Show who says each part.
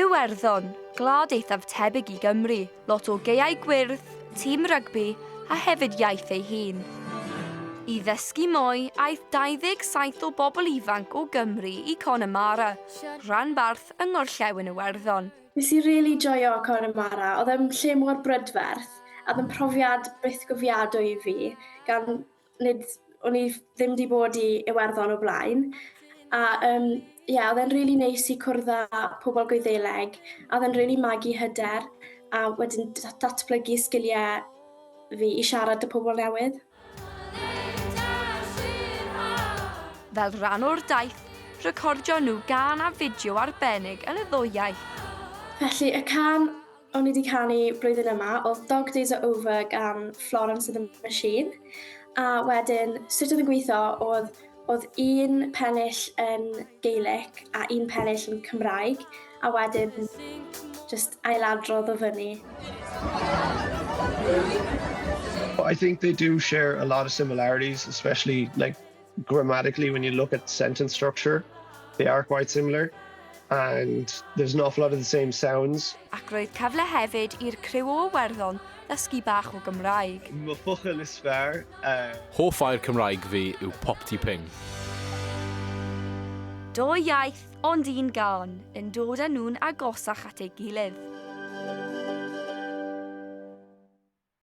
Speaker 1: Iwerddon, gwlad eithaf tebyg I Gymru, lot o gaeau gwyrdd, tîm rygbi a hefyd iaith ei hun. I ddysgu mwy, aeth 27 o bobl ifanc o Gymru I Connemara, rhanbarth yng Ngorllewin Iwerddon.
Speaker 2: Nes I rili joio Connemara, oedd e'n lle mor brydferth, a oedd yn profiad byth gofiadwy I fi, gan o'n I ddim wedi bod I Iwerddon o blaen. A oedd e'n rili neis I cwrdd â pobl Gwyddeleg, a oedd e'n rili magu hyder, a wedyn datblygu sgiliau fi I siarad â pobl newydd.
Speaker 1: Fel rhan o'r daith, recordio nhw gan a fideo arbennig yn y ddwy iaith.
Speaker 2: Felly, y can o'n I wedi canu blwyddyn yma oedd Dog Days Are Over gan Florence and the Machine. A wedyn, sut oedd yn gweithio oedd un pennill yn Gaelic a un pennill yn Cymraeg, a wedyn just ailadrodd o fyny.
Speaker 3: I think they do share a lot of similarities, especially like grammatically when you look at sentence structure. They are quite similar and there's an awful lot of the same sounds.
Speaker 1: Ac roedd cyfle hefyd i'r criw o Iwerddon ddysgu bach o Gymraeg.
Speaker 3: Mafwchel is fair.
Speaker 4: Hoff air Cymraeg fi yw Pop Ti Ping.
Speaker 1: Do iaith ond un gan yn dod â nhw'n agosach at ei gilydd.